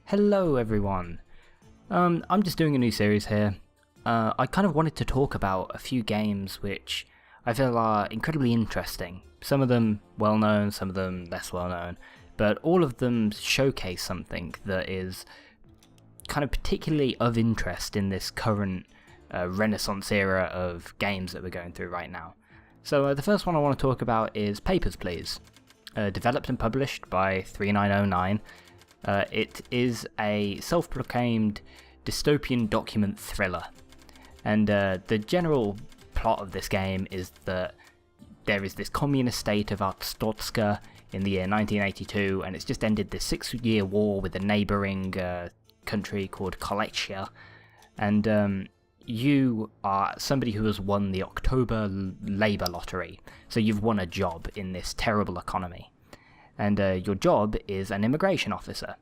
Hello everyone. I'm just doing a new series here. I kind of wanted to talk about a few games which I feel are incredibly interesting. Some of them well known, some of them less well known, but all of them showcase something that is kind of particularly of interest in this current renaissance era of games that we're going through right now. So the first one I want to talk about is Papers, Please. Developed and published by 3909. It is a self-proclaimed dystopian document thriller, and the general plot of this game is that there is this communist state of Arstotzka in the year 1982, and it's just ended this 6-year war with a neighbouring country called Kolechia, and you are somebody who has won the October Labour Lottery, so you've won a job in this terrible economy. And your job is an immigration officer.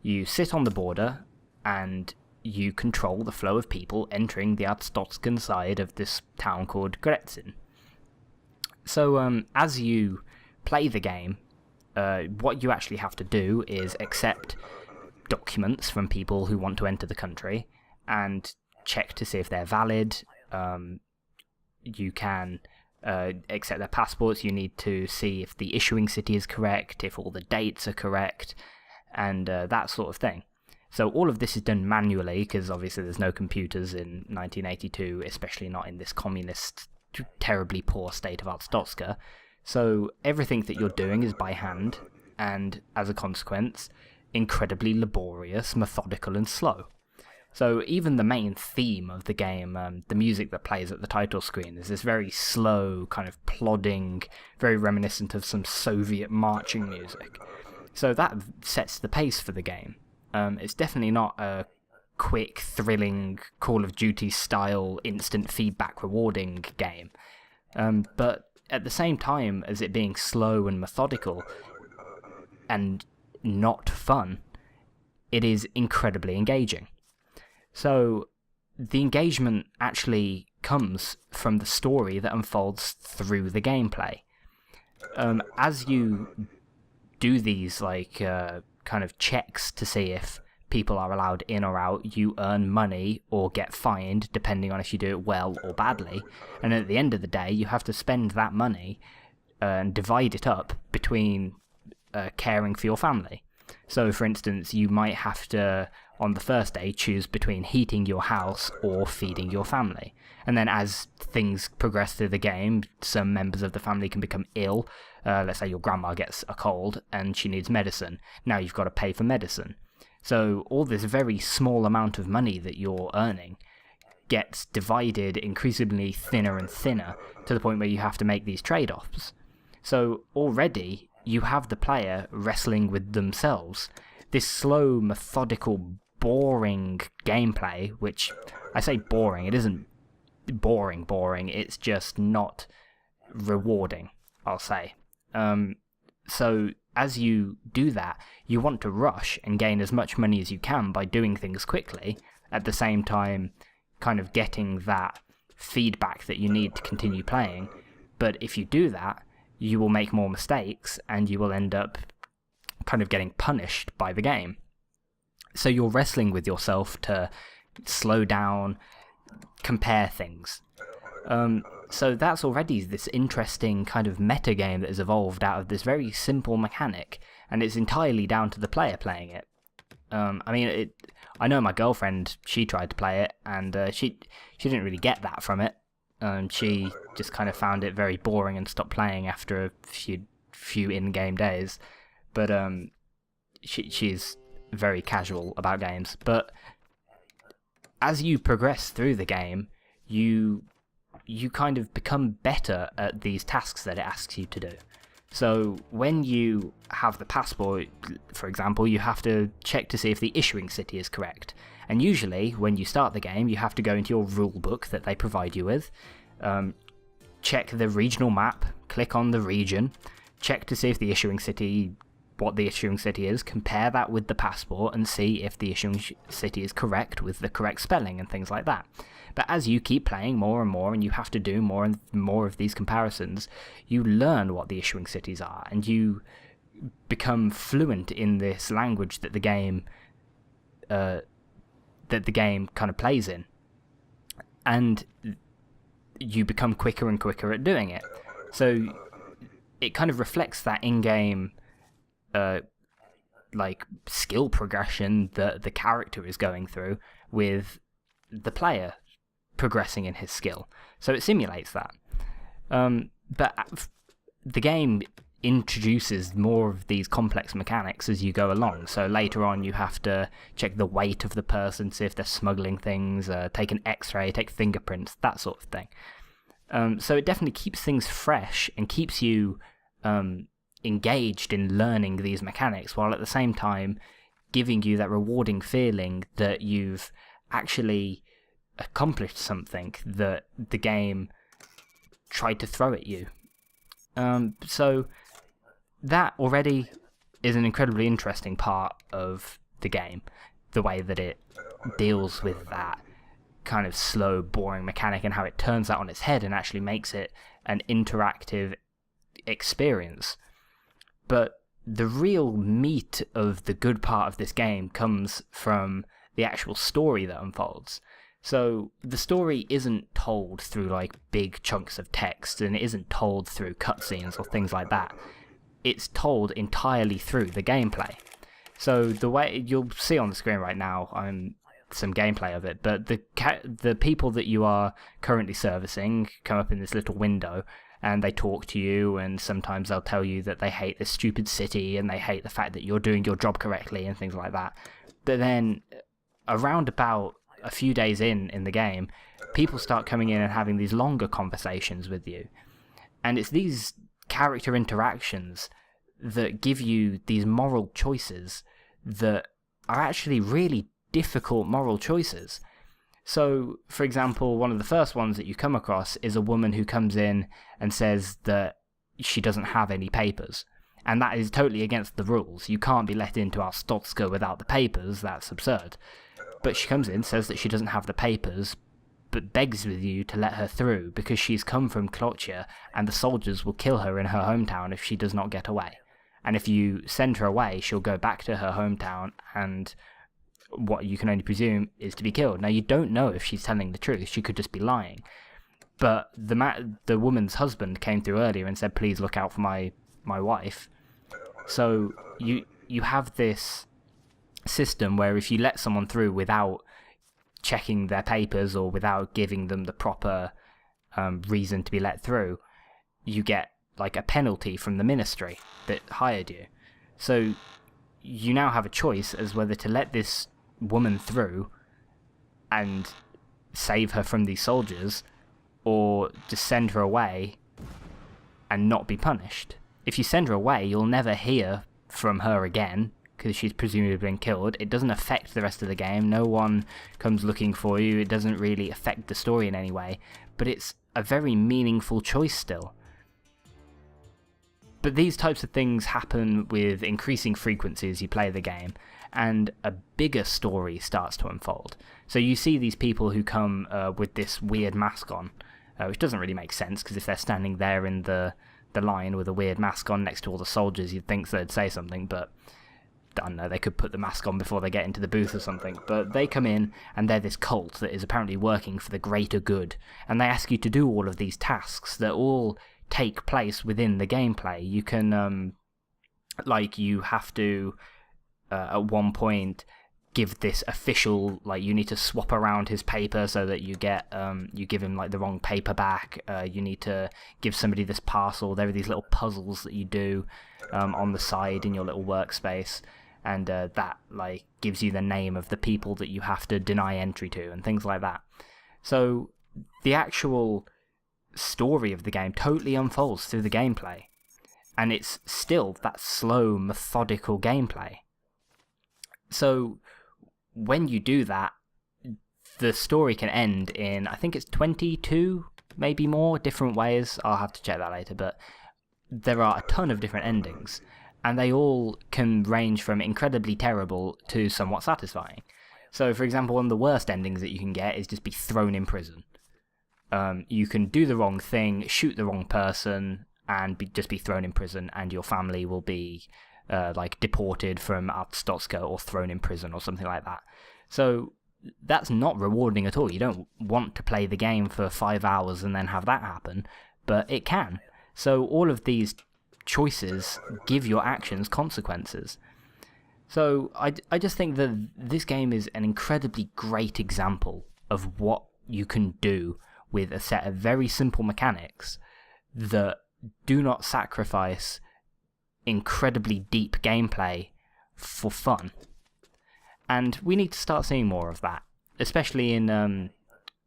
You sit on the border and you control the flow of people entering the Arstotzkan side of this town called Gretzin. So as you play the game, what you actually have to do is accept documents from people who want to enter the country and check to see if they're valid. You can accept their passports. You need to see if the issuing city is correct, if all the dates are correct, and that sort of thing. So all of this is done manually, because obviously there's no computers in 1982, especially not in this communist, terribly poor state of Arstotzka. So everything that you're doing is by hand, and as a consequence, incredibly laborious, methodical, and slow. So even the main theme of the game, the music that plays at the title screen, is this very slow, kind of plodding, very reminiscent of some Soviet marching music. So that sets the pace for the game. It's definitely not a quick, thrilling, Call of Duty-style, instant feedback rewarding game. But at the same time as it being slow and methodical, and not fun, it is incredibly engaging. So the engagement actually comes from the story that unfolds through the gameplay. As you do these kind of checks to see if people are allowed in or out, you earn money or get fined depending on if you do it well or badly. And at the end of the day, you have to spend that money and divide it up between caring for your family. So, for instance, you might have to, on the first day, choose between heating your house or feeding your family. And then as things progress through the game, some members of the family can become ill. Let's say your grandma gets a cold and she needs medicine. Now you've got to pay for medicine. So all this very small amount of money that you're earning gets divided increasingly thinner and thinner to the point where you have to make these trade-offs. So already you have the player wrestling with themselves. This slow, methodical, boring gameplay, which I say boring, it isn't boring, it's just not rewarding, I'll say. So as you do that, you want to rush and gain as much money as you can by doing things quickly, at the same time kind of getting that feedback that you need to continue playing. But if you do that, you will make more mistakes and you will end up kind of getting punished by the game. So you're wrestling with yourself to slow down, compare things. So that's already this interesting kind of meta game that has evolved out of this very simple mechanic, and it's entirely down to the player playing it. I know my girlfriend, she tried to play it, and she didn't really get that from it. She just kind of found it very boring and stopped playing after a few in-game days. But she's very casual about games. But as you progress through the game, you kind of become better at these tasks that it asks you to do. So when you have the passport, for example, you have to check to see if the issuing city is correct. And usually, when you start the game, you have to go into your rulebook that they provide you with, check the regional map, click on the region, check to see if the issuing city, what the issuing city is, compare that with the passport and see if the issuing city is correct with the correct spelling and things like that. But as you keep playing more and more, and you have to do more and more of these comparisons, you learn what the issuing cities are, and you become fluent in this language that the game that the game kind of plays in, and you become quicker and quicker at doing it. So it kind of reflects that in-game like skill progression that the character is going through, with the player progressing in his skill. So it simulates that. But the game introduces more of these complex mechanics as you go along. So later on you have to check the weight of the person, see if they're smuggling things, take an x-ray, take fingerprints, that sort of thing. So it definitely keeps things fresh and keeps you engaged in learning these mechanics, while at the same time giving you that rewarding feeling that you've actually accomplished something that the game tried to throw at you. So that already is an incredibly interesting part of the game, the way that it deals with that kind of slow, boring mechanic and how it turns that on its head and actually makes it an interactive experience. But the real meat of the good part of this game comes from the actual story that unfolds. So the story isn't told through like big chunks of text, and it isn't told through cutscenes or things like that. It's told entirely through the gameplay. So the way you'll see on the screen right now, some gameplay of it, but the people that you are currently servicing come up in this little window, and they talk to you, and sometimes they'll tell you that they hate this stupid city and they hate the fact that you're doing your job correctly and things like that. But then around about a few days in the game, people start coming in and having these longer conversations with you. And it's these character interactions that give you these moral choices that are actually really difficult moral choices. So, for example, one of the first ones that you come across is a woman who comes in and says that she doesn't have any papers. And that is totally against the rules. You can't be let into our Stotska without the papers. That's absurd. But she comes in, says that she doesn't have the papers, but begs with you to let her through because she's come from Klochia and the soldiers will kill her in her hometown if she does not get away. And if you send her away, she'll go back to her hometown and what you can only presume is to be killed. Now, you don't know if she's telling the truth. She could just be lying. But the woman's husband came through earlier and said, please look out for my wife. So you have this system where if you let someone through without checking their papers or without giving them the proper reason to be let through, you get like a penalty from the ministry that hired you. So you now have a choice as whether to let this woman through and save her from these soldiers, or just send her away and not be punished. If you send her away, you'll never hear from her again, because she's presumably been killed. It doesn't affect the rest of the game. No one comes looking for you. It doesn't really affect the story in any way. But it's a very meaningful choice still. But these types of things happen with increasing frequency as you play the game, and a bigger story starts to unfold. So you see these people who come with this weird mask on, which doesn't really make sense, because if they're standing there in the line with a weird mask on next to all the soldiers, you'd think they'd say something, but I don't know, they could put the mask on before they get into the booth or something. But they come in, and they're this cult that is apparently working for the greater good, and they ask you to do all of these tasks that all take place within the gameplay. You can, you have to, at one point, give this official, you need to swap around his paper so that you get, you give him, the wrong paper back. You need to give somebody this parcel. There are these little puzzles that you do on the side in your little workspace, and that, gives you the name of the people that you have to deny entry to, and things like that. So, the actual story of the game totally unfolds through the gameplay, and it's still that slow, methodical gameplay. So when you do that, the story can end in, I think it's 22, maybe more, different ways. I'll have to check that later, but there are a ton of different endings, and they all can range from incredibly terrible to somewhat satisfying. So, for example, one of the worst endings that you can get is just be thrown in prison. You can do the wrong thing, shoot the wrong person, and just be thrown in prison, and your family will be like deported from Arstotzka or thrown in prison or something like that. So that's not rewarding at all. You don't want to play the game for 5 hours and then have that happen, but it can. So all of these choices give your actions consequences. So I just think that this game is an incredibly great example of what you can do with a set of very simple mechanics that do not sacrifice incredibly deep gameplay for fun. And we need to start seeing more of that, especially in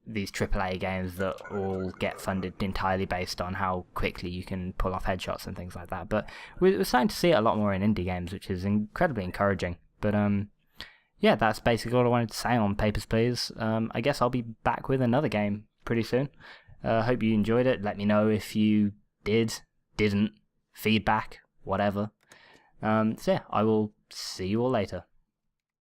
these AAA games that all get funded entirely based on how quickly you can pull off headshots and things like that. But we're starting to see it a lot more in indie games, which is incredibly encouraging. But yeah, that's basically all I wanted to say on Papers, Please. I guess I'll be back with another game pretty soon. Hope you enjoyed it. Let me know if you didn't, feedback, whatever. So yeah, I will see you all later.